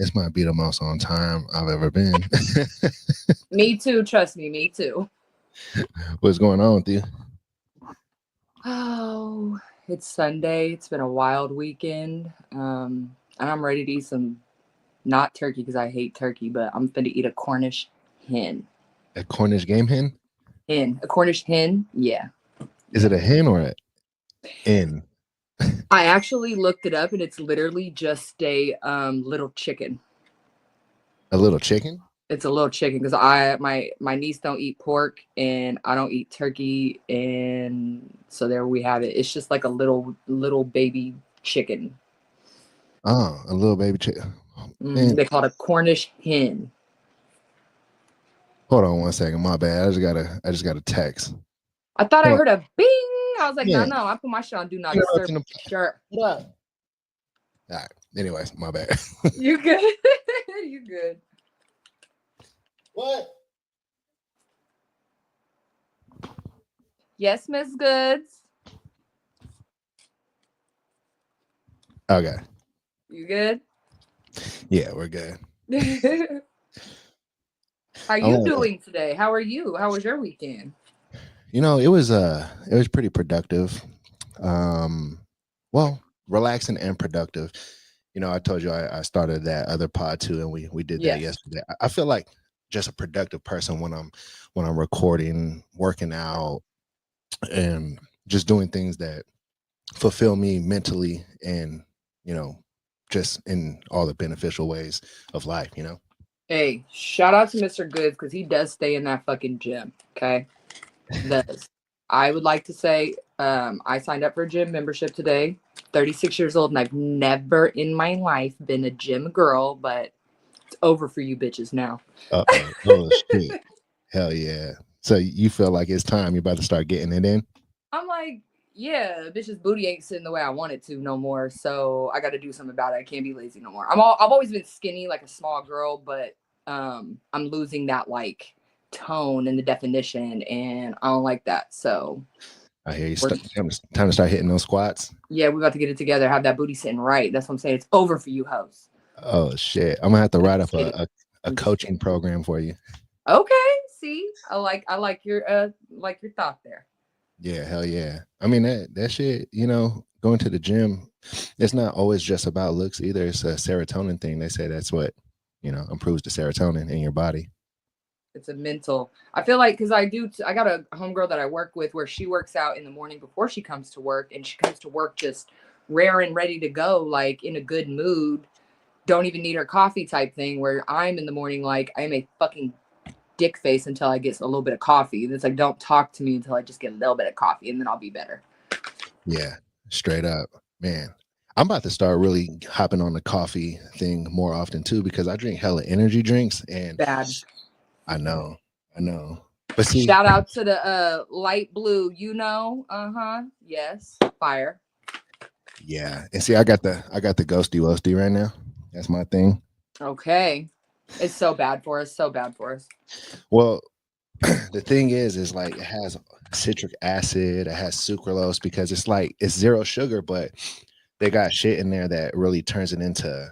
This might be the most on time I've ever been. Me too. Trust me. Me too. What's going on with you? Oh, it's Sunday. It's been a wild weekend. And I'm ready to eat some not turkey because I hate turkey, but I'm finna eat a Cornish hen. A Cornish game hen? A Cornish hen. Yeah. Is it a hen or a hen? I actually looked it up, and it's literally just a little chicken. A little chicken? It's a little chicken because my niece don't eat pork and I don't eat turkey, and so there we have it. It's just like a little baby chicken. Oh, a little baby chicken. They call it a Cornish hen. Hold on one second. My bad. I just got a text. I thought I heard a bing. I was like, Yeah. no. I put my shit on do not disturb. Sure. What up? All right. Anyways, my bad. You good? You good? What? Yes, Miss Goods. Okay. You good? Yeah, we're good. How you doing today? How are you? How was your weekend? You know, it was pretty productive. Well, relaxing and productive. You know, I told you I started that other pod too, and we did that yesterday. I feel like just a productive person when I'm recording, working out, and just doing things that fulfill me mentally and, you know, just in all the beneficial ways of life, you know. Hey, shout out to Mr. Goods because he does stay in that fucking gym. Okay. Does. I would like to say I signed up for a gym membership today. 36 years old, and I've never in my life been a gym girl, but it's over for you bitches now. Oh shit. Hell yeah. So you feel like it's time you're about to start getting it in? I'm like, yeah, bitch's booty ain't sitting the way I want it to no more. So I got to do something about it. I can't be lazy no more. I've always been skinny, like a small girl, but I'm losing that like tone and the definition, and I don't like that. So I hear you. Time to start hitting those squats. Yeah, we got to get it together. Have that booty sitting right. That's what I'm saying. It's over for you, hoes. Oh shit! I'm gonna have to write up a coaching program for you. Okay. See, I like your thought there. Yeah, hell yeah. I mean that shit. You know, going to the gym, it's not always just about looks either. It's a serotonin thing. They say that's what, you know, improves the serotonin in your body. It's a mental. I feel like because I got a homegirl that I work with where she works out in the morning before she comes to work, and she comes to work just rare and ready to go, like in a good mood. Don't even need her coffee type thing. Where I'm in the morning, like I'm a fucking dick face until I get a little bit of coffee. And it's like, don't talk to me until I just get a little bit of coffee, and then I'll be better. Yeah, straight up, man. I'm about to start really hopping on the coffee thing more often too because I drink hella energy drinks and Bad. I know. But see, shout out to the light blue, you know. Yes, fire. Yeah, and see, I got the ghosty roasty right now. That's my thing. Okay, it's so bad for us. Well, the thing is like it has citric acid, it has sucralose because it's zero sugar, but they got shit in there that really turns it into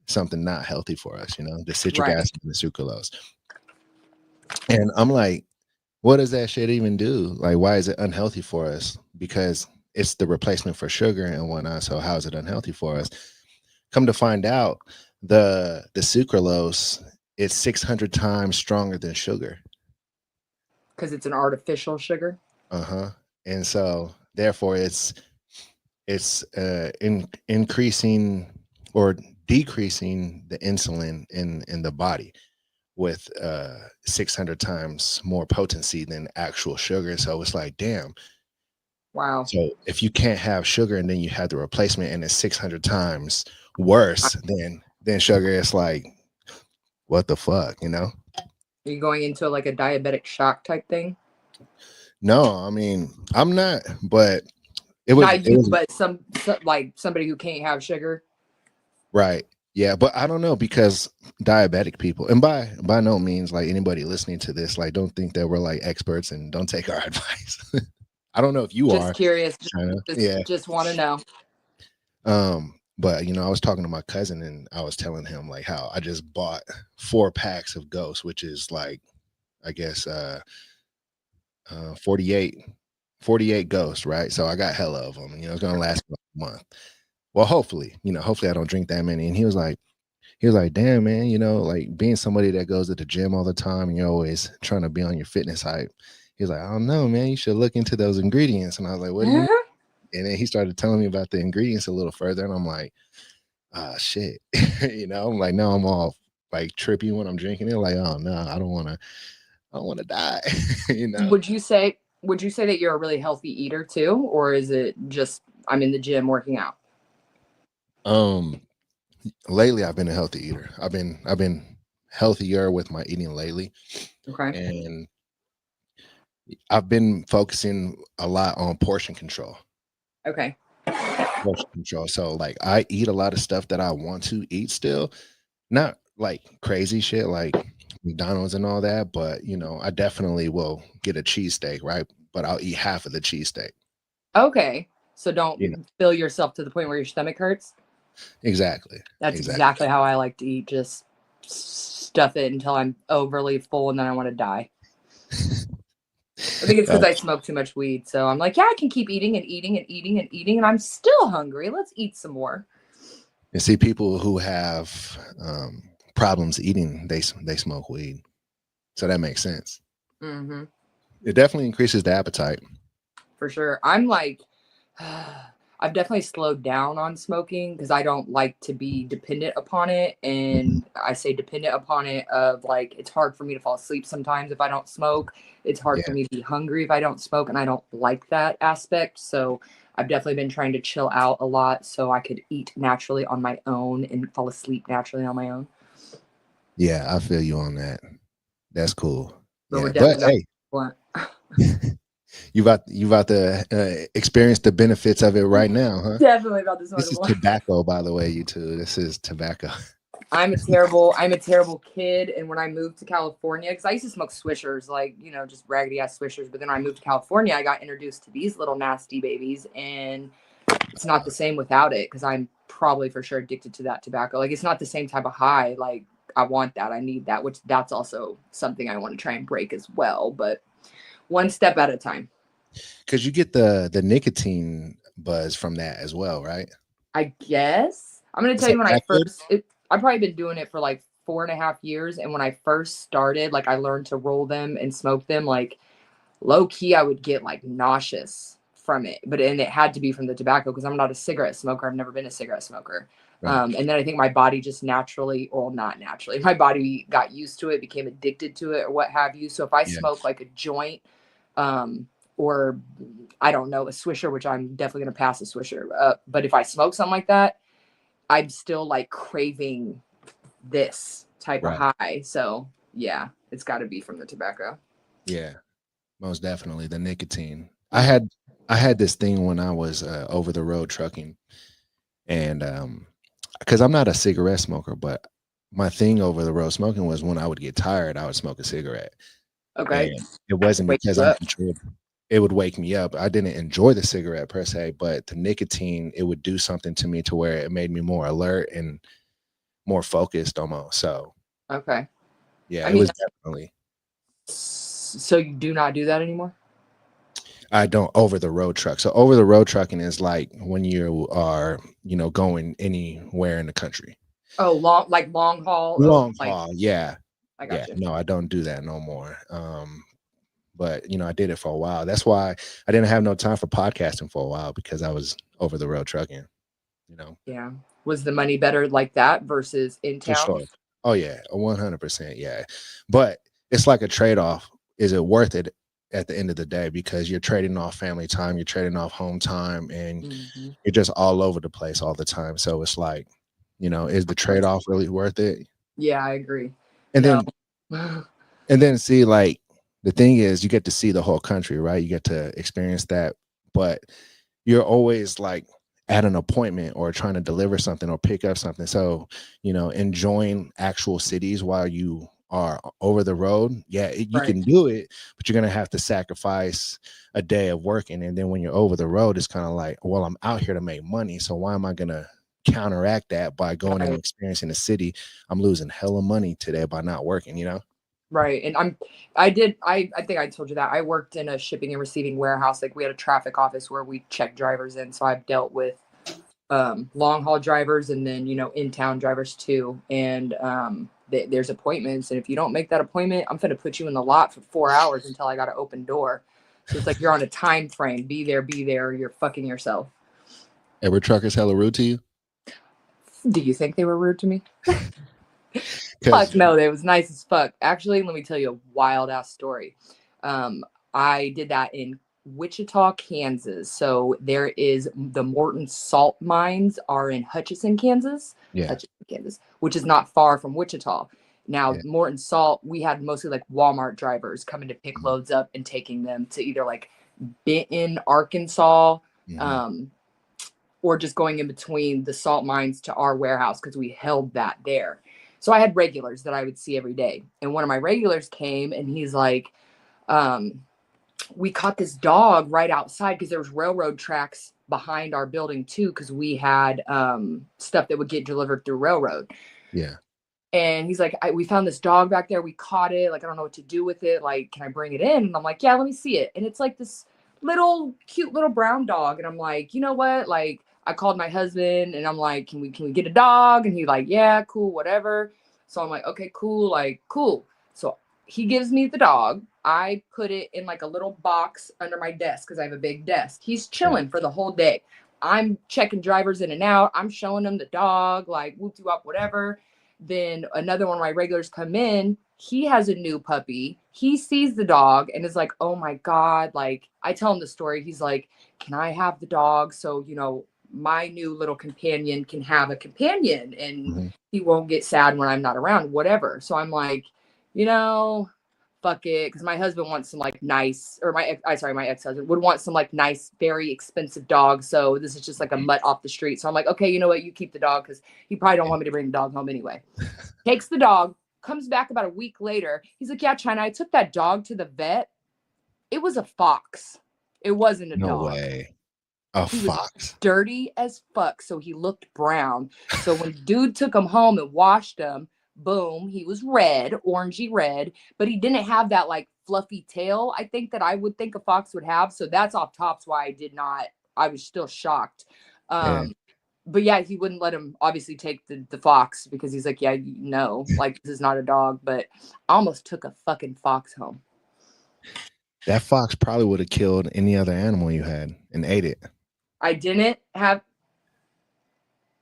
something not healthy for us. You know, the citric acid and the sucralose. And I'm like, what does that shit even do? Like, why is it unhealthy for us? Because it's the replacement for sugar and whatnot. So how is it unhealthy for us? Come to find out, the sucralose is 600 times stronger than sugar. Because it's an artificial sugar. And so therefore it's increasing or decreasing the insulin in the body with 600 times more potency than actual sugar. So it's like, damn. Wow. So if you can't have sugar and then you have the replacement and it's 600 times worse than sugar, it's like, what the fuck, you know? Are you going into like a diabetic shock type thing? No, I mean, I'm not, but but some like somebody who can't have sugar. Right. Yeah, but I don't know because diabetic people, and by no means like anybody listening to this, like don't think that we're like experts and don't take our advice. I don't know if you just are. Curious. Chyna. Just want to know. But I was talking to my cousin and I was telling him like how I just bought 4 packs of Ghosts, which is like I guess 48 48 Ghosts, right? So I got hella of them. It's gonna last for a month. Well, hopefully I don't drink that many. And he was like, damn, man, like being somebody that goes to the gym all the time and you're always trying to be on your fitness hype. He was like, I don't know, man, you should look into those ingredients. And I was like, what do you mean? And then he started telling me about the ingredients a little further. And I'm like, ah, shit. I'm like, no, I'm all like trippy when I'm drinking it. Like, oh no, I don't want to die. you know. Would you say that you're a really healthy eater too, or is it just I'm in the gym working out? Um, Lately I've been a healthy eater. I've been healthier with my eating lately. Okay. And I've been focusing a lot on portion control. Okay. Portion control. So like I eat a lot of stuff that I want to eat still. Not like crazy shit like McDonald's and all that, but I definitely will get a cheesesteak, right? But I'll eat half of the cheesesteak. Okay. So You know, don't fill yourself to the point where your stomach hurts. exactly. That's Exactly. exactly how I like to eat. Just stuff it until I'm overly full and then I want to die. I think it's because Uh, I smoke too much weed. So I'm like, yeah, I can keep eating and eating and eating and eating, and I'm still hungry. Let's eat some more. and see people who have problems eating, they smoke weed. So that makes sense. Mm-hmm. It definitely increases the appetite. For sure. I'm like, I've definitely slowed down on smoking because I don't like to be dependent upon it. And I say dependent upon it of like, it's hard for me to fall asleep sometimes if I don't smoke. It's hard for Yeah. me to be hungry if I don't smoke. And I don't like that aspect. So I've definitely been trying to chill out a lot so I could eat naturally on my own and fall asleep naturally on my own. Yeah, I feel you on that. That's cool. But we're Yeah. But definitely about hey, blunt. you about to experience the benefits of it right now, huh? Definitely about this This is one. tobacco, by the way, you two. This is tobacco. I'm a terrible kid. And when I moved to California, because I used to smoke Swishers, like, just raggedy ass Swishers. But then when I moved to California, I got introduced to these little nasty babies. And it's not the same without it because I'm probably for sure addicted to that tobacco. Like, it's not the same type of high. Like, I want that. I need that, which that's also something I want to try and break as well. But one step at a time. Because you get the nicotine buzz from that as well, right? I guess. I'm gonna Is tell you that when that good? I've probably been doing it for like 4.5 years. And when I first started, like I learned to roll them and smoke them, like low key, I would get like nauseous from it. And it had to be from the tobacco because I'm not a cigarette smoker. I've never been a cigarette smoker. Right. And then I think my body just naturally, well, not naturally, my body got used to it, became addicted to it, or what have you. So if I Yeah. smoke like a joint, um, or I don't know, a swisher, which I'm definitely gonna pass a swisher. But if I smoke something like that, I'm still like craving this type of Right. high. So yeah, it's got to be from the tobacco. Yeah. Most definitely the nicotine. I Mm. had I had this thing when I was over the road trucking, and because I'm not a cigarette smoker, but my thing over the road smoking was when I would get tired, I would smoke a cigarette, Okay, and it wasn't wake because you I up. enjoyed. It would wake me up. I didn't enjoy the cigarette per se, but the nicotine, it would do something to me to where it made me more alert and more focused almost. So Okay, yeah, I it mean, was definitely. so you do not do that anymore? I don't over the road truck. So over the road trucking is like when you are, going anywhere in the country. Oh, long haul. Oh, Long like haul, yeah. I Yeah, got you. no, I don't do that no more. But I did it for a while. That's why I didn't have no time for podcasting for a while because I was over the road trucking, you know. Yeah. Was the money better like that versus in For town? sure. Oh yeah, 100%, yeah. But it's like a trade-off. Is it worth it at the end of the day? Because you're trading off family time, you're trading off home time, and Hmm. you're just all over the place all the time. So it's like, is the trade-off really worth it? Yeah, I agree. And No. then see, like, the thing is you get to see the whole country, right? You get to experience that, but you're always like at an appointment or trying to deliver something or pick up something. So, enjoying actual cities while you are over the road, yeah, you Right. can do it, but you're gonna have to sacrifice a day of working. And then when you're over the road, it's kind of like, well, I'm out here to make money, so why am I gonna counteract that by going and Right. experiencing the city. I'm losing hella money today by not working, you know? Right. And I think I told you that I worked in a shipping and receiving warehouse. Like we had a traffic office where we check drivers in. So I've dealt with long haul drivers and then, in town drivers too. And there's appointments. And if you don't make that appointment, I'm going to put you in the lot for 4 hours until I got an open door. So it's like you're on a time frame. Be there, you're fucking yourself. Were truckers hella rude to you? Do you think they were rude to me? Because Fuck no, they was nice as fuck. Actually, let me tell you a wild ass story. I did that in Wichita, Kansas. So there is the Morton salt mines are in Hutchinson, Kansas. yeah, Hutchinson, Kansas, which is not far from Wichita. Now, yeah. Morton salt, we had mostly like Walmart drivers coming to pick loads up and taking them to either like Benton, Arkansas, or just going in between the salt mines to our warehouse because we held that there. So I had regulars that I would see every day. And one of my regulars came and he's like, we caught this dog right outside because there was railroad tracks behind our building too, because we had stuff that would get delivered through railroad. Yeah. And he's like, we found this dog back there. We caught it. Like, I don't know what to do with it. Like, can I bring it in? And I'm like, yeah, let me see it. And it's like this little cute little brown dog. And I'm like, you know what? Like, I called my husband and I'm like, can we get a dog? And he's like, yeah, cool, whatever. So I'm like, okay, cool, like, cool. So he gives me the dog. I put it in like a little box under my desk because I have a big desk. He's chilling for the whole day. I'm checking drivers in and out. I'm showing him the dog, like whoop de whoop, whatever. Then another one of my regulars come in. He has a new puppy. He sees the dog and is like, oh my God. Like, I tell him the story. He's like, can I have the dog? So, my new little companion can have a companion and he won't get sad when I'm not around, whatever. So I'm like, fuck it. Because my husband wants some like nice, or my ex-husband would want some like nice, very expensive dog. So this is just like a mutt off the street. So I'm like, okay, you know what? You keep the dog because he probably don't want me to bring the dog home anyway. Takes the dog, comes back about a week later. He's like, yeah, Chyna, I took that dog to the vet. It was a fox. It wasn't a No dog. way. A He fox. was dirty as fuck, so he looked brown. So when dude took him home and washed him, boom, he was red, orangey red, but he didn't have that like fluffy tail I think that I would think a fox would have. So that's off tops why I was still shocked. Yeah. But yeah, he wouldn't let him obviously take the fox because he's like, yeah, no, like this is not a dog. But I almost took a fucking fox home. That fox probably would have killed any other animal you had and ate it. I didn't have.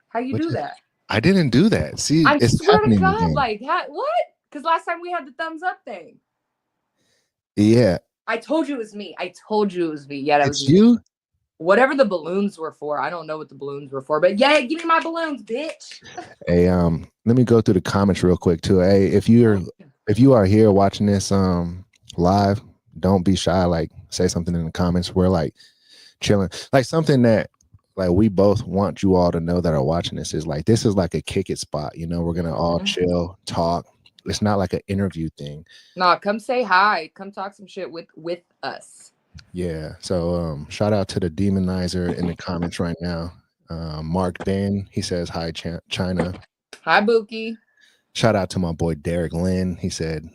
How you do that? I didn't do that. See, I it's swear to happening God, again. like what? Because last time we had the thumbs up thing. Yeah. I told you it was me. Yeah, that It's was you? me. Whatever the balloons were for. I don't know what the balloons were for, but yeah, give me my balloons, bitch. Hey, let me go through the comments real quick too. Hey, if you are here watching this live, don't be shy. Like, say something in the comments. We're like chilling. Like something that like we both want you all to know that are watching this is like this is like a kick it spot. We're gonna all chill, talk. It's not like an interview thing. Nah, come say hi. Come talk some shit with us. Yeah. So shout out to the demonizer in the comments right now. Mark Ben, he says hi Chyna. Hi Buki. Shout out to my boy Derek Lynn. He said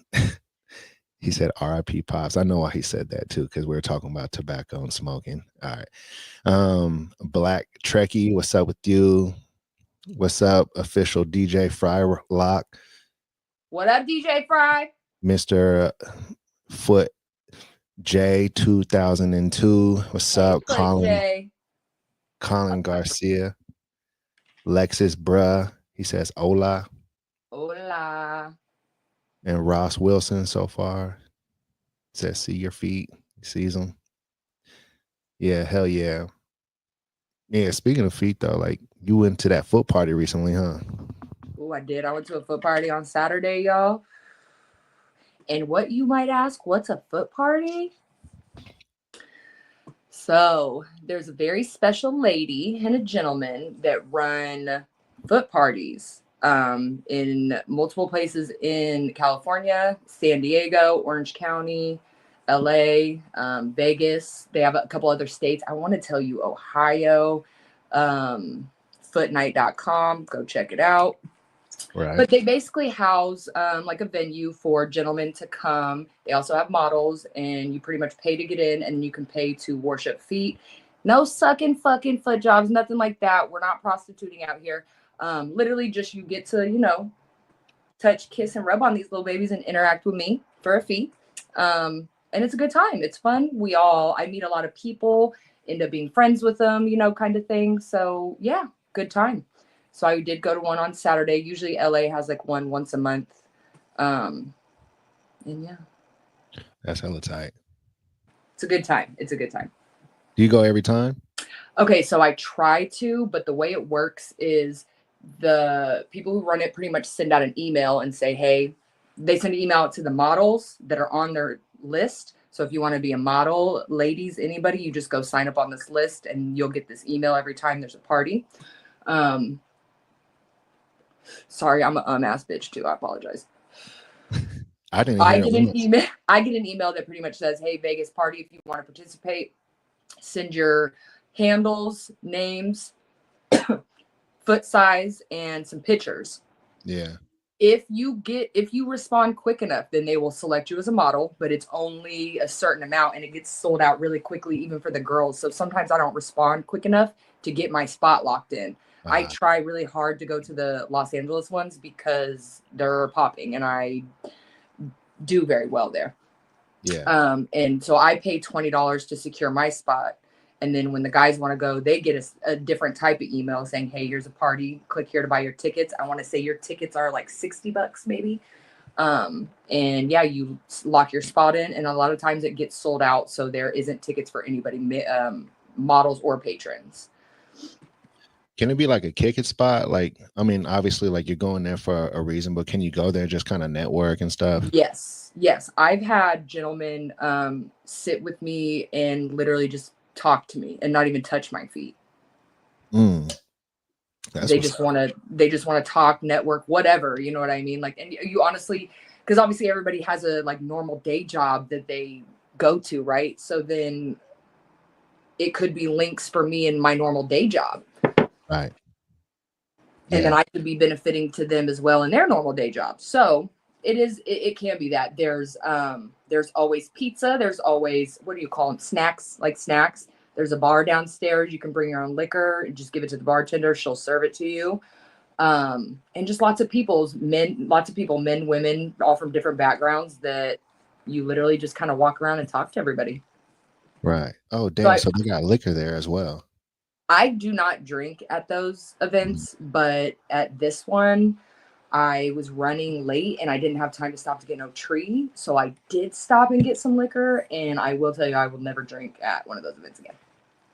RIP Pops. I know why he said that too, because we were talking about tobacco and smoking. All right. Black Trekkie, what's up with you? What's up, official DJ Fry Lock? What up, DJ Fry? Mr. Foot J 2002. What's up, Colin? Colin Garcia. Lexus Bruh. He says hola. Hola. And Ross Wilson so far says see your feet. He sees them. Yeah, hell yeah. Yeah, speaking of feet though, like you went to that foot party recently, huh? Oh, I did. I went to a foot party on Saturday, y'all. And what you might ask, what's a foot party? So there's a very special lady and a gentleman that run foot parties in multiple places in California, San Diego, Orange County, LA, Vegas. They have a couple other states. I want to tell you Ohio, footnight.com. Go check it out. Right. But they basically house like a venue for gentlemen to come. They also have models, and you pretty much pay to get in, and you can pay to worship feet. No sucking fucking foot jobs, nothing like that. We're not prostituting out here. Literally just you get to, touch, kiss, and rub on these little babies and interact with me for a fee. And it's a good time. It's fun. I meet a lot of people, end up being friends with them, kind of thing. So yeah, good time. So I did go to one on Saturday. Usually LA has like one once a month. And yeah. That's hella tight. It's a good time. It's a good time. Do you go every time? Okay, so I try to, but the way it works is the people who run it pretty much send out an email and say, hey, they send an email out to the models that are on their list. So if you want to be a model, ladies, anybody, you just go sign up on this list and you'll get this email every time there's a party. Sorry, I'm an ass bitch too. I apologize. I get an email that pretty much says, hey, Vegas party, if you want to participate, send your handles, names, foot size, and some pictures. Yeah. If you respond quick enough, then they will select you as a model, but it's only a certain amount and it gets sold out really quickly, even for the girls. So sometimes I don't respond quick enough to get my spot locked in. I try really hard to go to the Los Angeles ones because they're popping and I do very well there. Yeah. And so I pay $20 to secure my spot. And then when the guys want to go, they get a different type of email saying, hey, here's a party. Click here to buy your tickets. I want to say your tickets are like $60 maybe. And yeah, you lock your spot in. And a lot of times it gets sold out. So there isn't tickets for anybody, models or patrons. Can it be like a kick it spot? Like, I mean, obviously, like you're going there for a reason, but can you go there just kind of network and stuff? Yes. I've had gentlemen sit with me and literally just talk to me and not even touch my feet. They just want to talk, network, whatever, you know what I mean? Like, and you honestly, because obviously everybody has a like normal day job that they go to, right? So then it could be links for me in my normal day job. Right. And then I could be benefiting to them as well in their normal day job. So it can be that there's always pizza. There's always, what do you call them? Snacks. There's a bar downstairs. You can bring your own liquor and just give it to the bartender. She'll serve it to you. And just lots of people, men, women, all from different backgrounds that you literally just kind of walk around and talk to everybody. Right. Oh, damn. So they got liquor there as well. I do not drink at those events, but at this one, I was running late and I didn't have time to stop to get no tree. So I did stop and get some liquor. And I will tell you, I will never drink at one of those events again.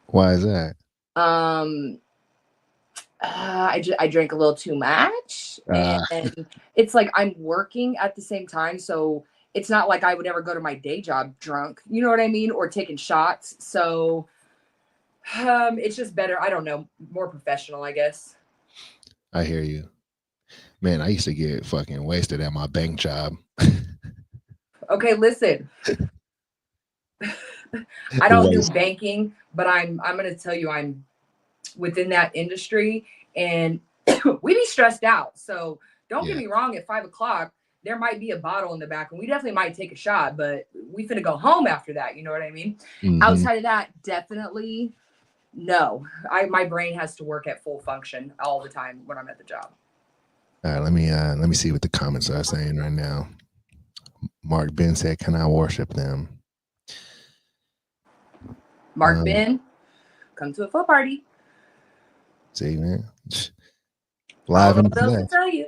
Why is that? I drank a little too much. And it's like I'm working at the same time. So it's not like I would ever go to my day job drunk. You know what I mean? Or taking shots. So it's just better. I don't know. More professional, I guess. I hear you. Man, I used to get fucking wasted at my bank job. Okay, listen. I don't do banking, but I'm going to tell you I'm within that industry and we be stressed out. So don't get me wrong, at 5:00, there might be a bottle in the back and we definitely might take a shot, but we finna go home after that. You know what I mean? Mm-hmm. Outside of that, definitely no. My brain has to work at full function all the time when I'm at the job. All right, let me see what the comments are saying right now. Mark Ben said, "Can I worship them?" Mark Ben, come to a foot party. See, man, live in the flesh. Tell you.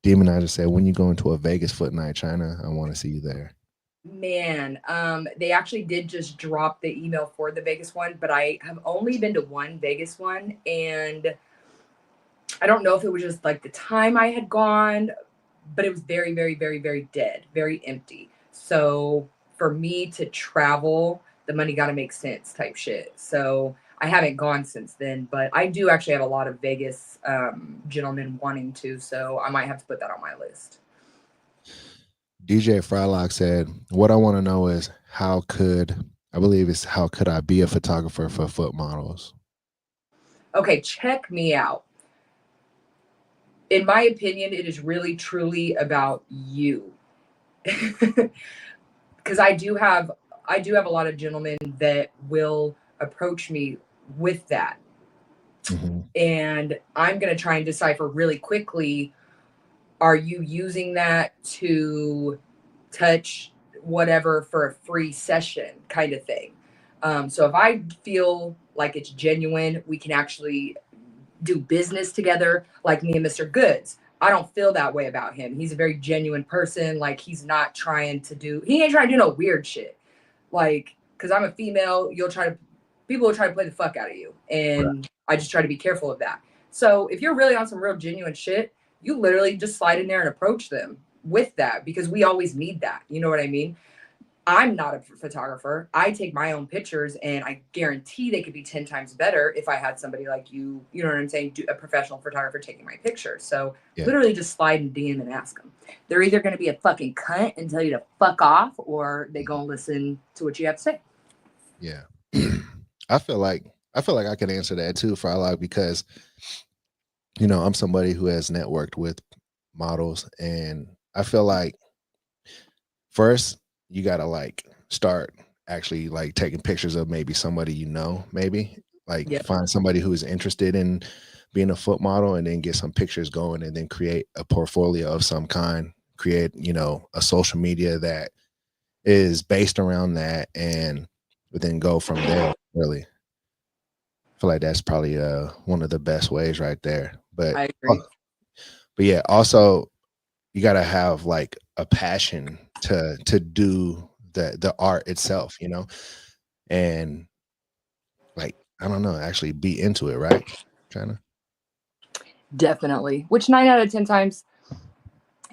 Demonizer said, "When you go into a Vegas foot night, Chyna, I want to see you there." Man, they actually did just drop the email for the Vegas one, but I have only been to one Vegas one, and I don't know if it was just like the time I had gone, but it was very, very, very, very dead, very empty. So for me to travel, the money got to make sense type shit. So I haven't gone since then, but I do actually have a lot of Vegas gentlemen wanting to, so I might have to put that on my list. DJ Frylock said, "What I want to know is how could I be a photographer for foot models?" Okay, check me out. In my opinion, it is really truly about you. Because I do have a lot of gentlemen that will approach me with that. Mhm. And I'm going to try and decipher really quickly, are you using that to touch whatever for a free session kind of thing? So if I feel like it's genuine, we can actually do business together, like me and Mr. Goods. I don't feel that way about him. He's a very genuine person. Like he ain't trying to do no weird shit. Like, cause I'm a female, people will try to play the fuck out of you. Right. And I just try to be careful of that. So if you're really on some real genuine shit, you literally just slide in there and approach them with that, because we always need that. You know what I mean? I'm not a photographer. I take my own pictures, and I guarantee they could be 10 times better if I had somebody like you know what I'm saying, a professional photographer taking my pictures. So Yeah. literally just slide and DM and ask them. They're either going to be a fucking cunt and tell you to fuck off, or they go and listen to what you have to say. Yeah. I feel like I can answer that too for a because I'm somebody who has networked with models, and I feel like first you gotta like start actually like taking pictures of maybe somebody maybe like Yep. find somebody who's interested in being a foot model, and then get some pictures going, and then create a portfolio of some kind, create a social media that is based around that, and then go from there. Really, I feel like that's probably one of the best ways right there. But I agree. but yeah, also you gotta have like a passion to do the art itself, and like I don't know, actually be into it, right? China. Definitely. Which 9 out of 10 times,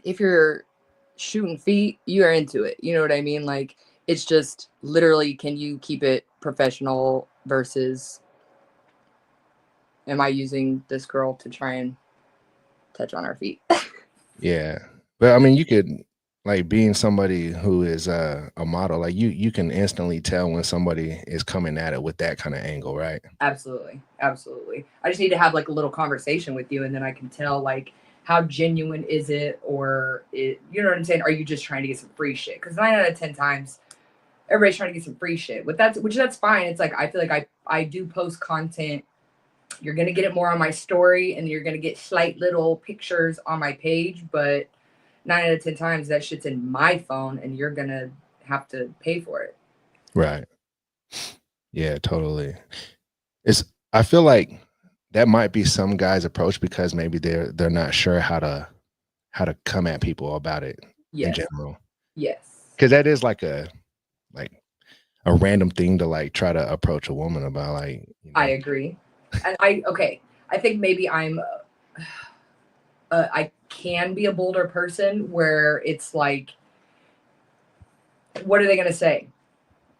if you're shooting feet, you are into it. You know what I mean? Like, it's just literally, can you keep it professional versus, am I using this girl to try and touch on her feet? Yeah, but I mean, you could like being somebody who is a model, like you can instantly tell when somebody is coming at it with that kind of angle, right? Absolutely. Absolutely. I just need to have like a little conversation with you, and then I can tell like how genuine is it, or you know what I'm saying? Are you just trying to get some free shit? Because 9 out of 10 times everybody's trying to get some free shit. Which that's fine. It's like I feel like I do post content. You're gonna get it more on my story, and you're gonna get slight little pictures on my page, but 9 out of 10 times that shit's in my phone, and you're gonna have to pay for it. Right. Yeah, totally. It's I feel like that might be some guys' approach because maybe they're not sure how to come at people about it in Yes. general. Yes. Because that is like a random thing to like try to approach a woman about, like, I agree. And I think maybe I can be a bolder person where it's like, what are they going to say?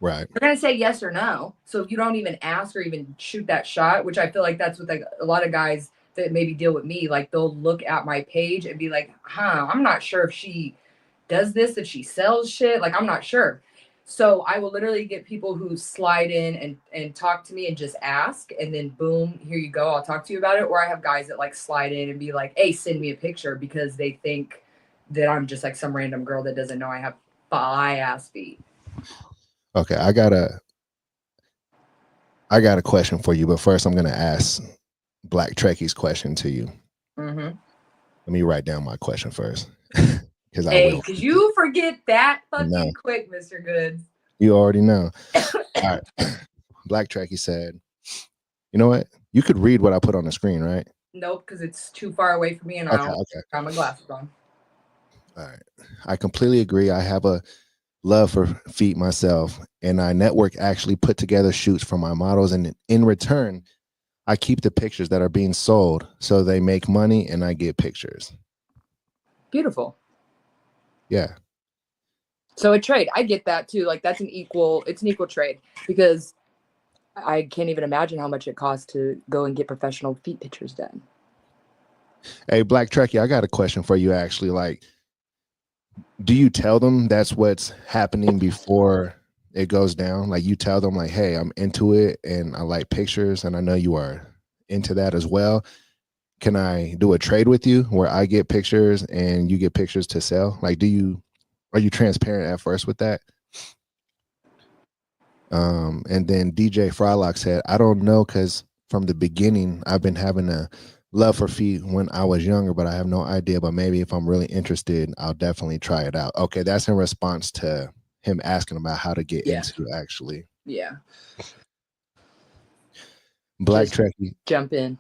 Right. They're going to say yes or no. So if you don't even ask or even shoot that shot, which I feel like that's what like a lot of guys that maybe deal with me, like they'll look at my page and be like, I'm not sure if she does this, if she sells shit. Like, I'm not sure. So I will literally get people who slide in and talk to me and just ask, and then boom, here you go, I'll talk to you about it. Or I have guys that like slide in and be like, hey, send me a picture, because they think that I'm just like some random girl that doesn't know I have fly ass feet. Okay, I got a question for you, but first I'm gonna ask Black Trekkie's question to you. Mm-hmm. Let me write down my question first, because I Hey, will. because you forget that No, fucking quick, Mr. Goods. you already know. All right. Black Trekkie said, "You know what? You could read what I put on the screen, right?" Nope, because it's too far away from me, and I Okay. don't Okay. got my glasses on. All right. I completely agree. I have a love for feet myself, and I network actually put together shoots for my models, and in return, I keep the pictures that are being sold, so they make money and I get pictures. Beautiful. Yeah. So a trade, I get that too. Like it's an equal trade, because I can't even imagine how much it costs to go and get professional feet pictures done. Hey, Black Trekkie, I got a question for you. Actually, like, do you tell them that's what's happening before it goes down? Like, you tell them, like, hey, I'm into it and I like pictures, and I know you are into that as well. Can I do a trade with you where I get pictures and you get pictures to sell? Like, are you transparent at first with that? And then DJ Frylock said, I don't know, because from the beginning, I've been having a love for feet when I was younger, but I have no idea. But maybe if I'm really interested, I'll definitely try it out. Okay, that's in response to him asking about how to get into actually. Yeah. Black Just Trekkie. jump in.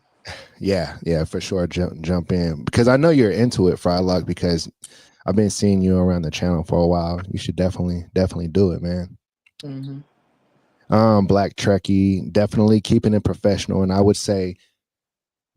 Yeah, for sure. Jump in, because I know you're into it, Frylock, because I've been seeing you around the channel for a while. You should definitely do it, man. Black Trekkie, definitely keeping it professional. And I would say,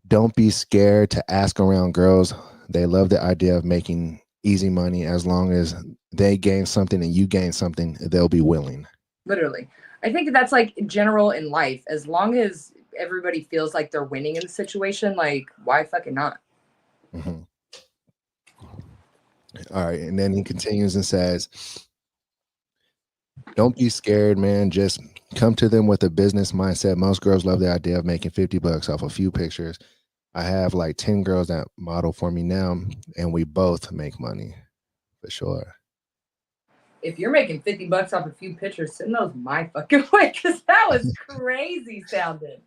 don't be scared to ask around girls. They love the idea of making easy money. As long as they gain something and you gain something, they'll be willing. Literally. I think that's like general in life. As long as everybody feels like they're winning in the situation, like, why fucking not? Mm-hmm. All right. And then he continues and says, don't be scared, man. Just come to them with a business mindset. Most girls love the idea of making $50 off a few pictures. I have like 10 girls that model for me now, and we both make money for sure. If you're making $50 off a few pictures, send those my fucking way, because that was crazy sounding.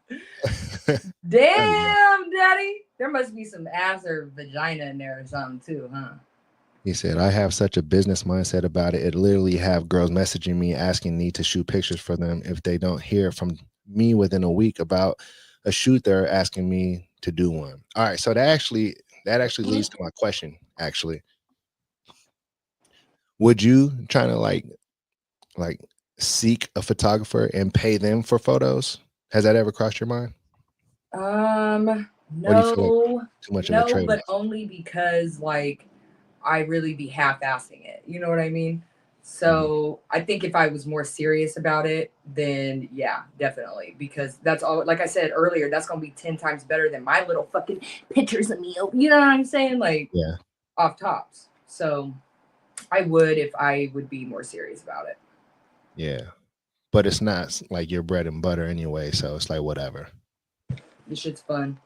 Damn, daddy. There must be some ass or vagina in there or something too, huh? He said, I have such a business mindset about it. It literally have girls messaging me asking me to shoot pictures for them. If they don't hear from me within a week about a shoot, they're asking me to do one. All right. So that actually leads to my question, actually. Would you try to like seek a photographer and pay them for photos? Has that ever crossed your mind? No, Or do you feel like too much of a trade-off? but only because like I really be half-assing it. You know what I mean? So I think if I was more serious about it, then yeah, definitely. Because that's all, like I said earlier, that's gonna be 10 times better than my little fucking pictures of me. You know what I'm saying? Like, yeah, off tops. So I would if I would be more serious about it. yeah. But it's not like your bread and butter anyway, so it's like whatever. This shit's fun.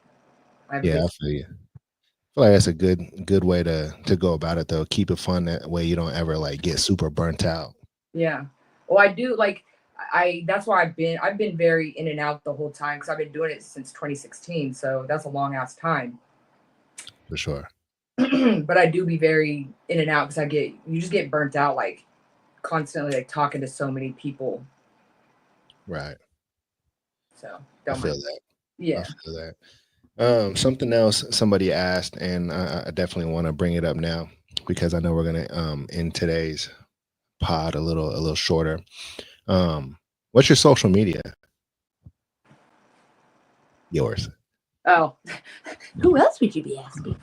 I feel you. I feel like that's a good way to go about it though. Keep it fun, that way you don't ever like get super burnt out. Yeah. Well, I do like that's why I've been very in and out the whole time, because I've been doing it since 2016. So that's a long ass time. For sure. But I do be very in and out, because you just get burnt out like constantly like talking to so many people. Right. So I feel that. Yeah. I feel that. Something else somebody asked, and I definitely want to bring it up now because I know we're gonna end today's pod a little shorter. What's your social media? Yours. Oh, who else would you be asking?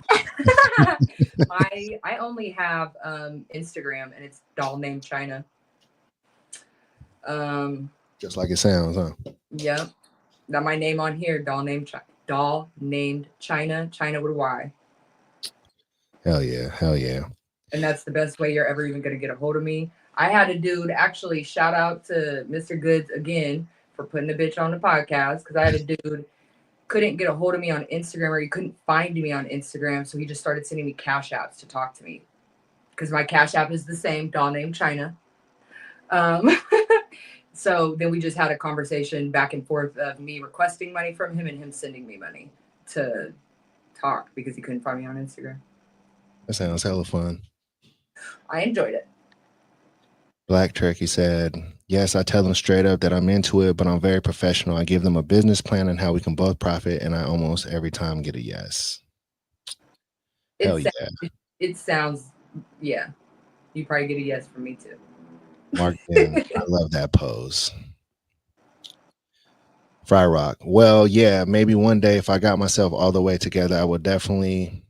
I only have Instagram, and it's DollNamedChyna. Just like it sounds, huh? Yep. Got my name on here, DollNamedChyna. Chyna with a Y. Hell yeah. And that's the best way you're ever even going to get a hold of me. I had a dude, actually, shout out to Mr. Goods again for putting the bitch on the podcast, because I had a dude couldn't get a hold of me on Instagram, or he couldn't find me on Instagram, so he just started sending me cash apps to talk to me, because my cash app is the same, DollNamedChyna. So then we just had a conversation back and forth of me requesting money from him and him sending me money to talk, because he couldn't find me on Instagram. That sounds hella fun. I enjoyed it. Black Turkey said, yes, I tell them straight up that I'm into it, but I'm very professional. I give them a business plan and how we can both profit, and I almost every time get a yes. Hell yeah. It sounds, yeah. You probably get a yes from me too. Mark in. I love that pose. Fry Rock. Well, yeah, maybe one day if I got myself all the way together, I would definitely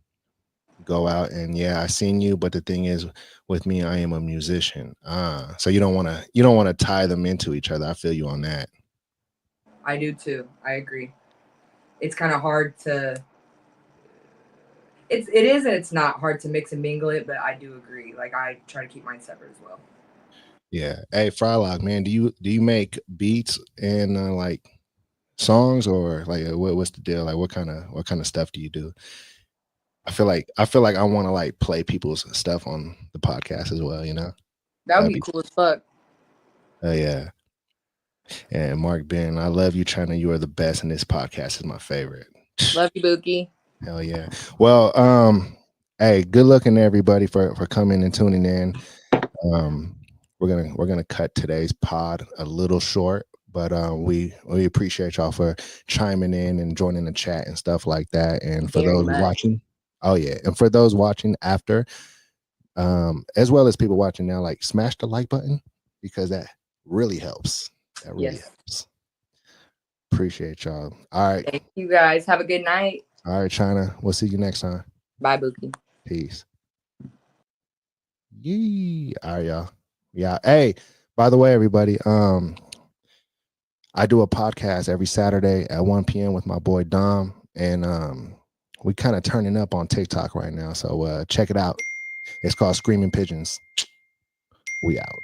go out and yeah, I seen you. But the thing is, with me, I am a musician. So you don't want to tie them into each other. I feel you on that. I do too. I agree. It's kind of hard to. It is and it's not hard to mix and mingle it, but I do agree. Like, I try to keep mine separate as well. Yeah. Hey, Frylock, man, do you make beats and like songs or like what's the deal? Like what kind of stuff do you do? I feel like I want to like play people's stuff on the podcast as well. That would That'd be be cool as fuck. yeah. And Mark Ben, I love you, Chyna. You are the best, and this podcast is my favorite. Love you, Bookie. Hell yeah. Well, hey, good looking everybody for coming and tuning in. Um, we're gonna cut today's pod a little short, but we appreciate y'all for chiming in and joining the chat and stuff like that. And for Very those much. watching, oh yeah, and for those watching after, as well as people watching now, like smash the like button because that really helps. That really Yes. helps. Appreciate y'all. All right. Thank you guys. Have a good night. All right, Chyna. We'll see you next time. Bye, Bookie. Peace. Yee. All right, y'all. Yeah. Hey, by the way, everybody, I do a podcast every Saturday at 1 p.m. with my boy Dom, and we kind of turning up on TikTok right now. So check it out. It's called Screaming Pigeons. We out.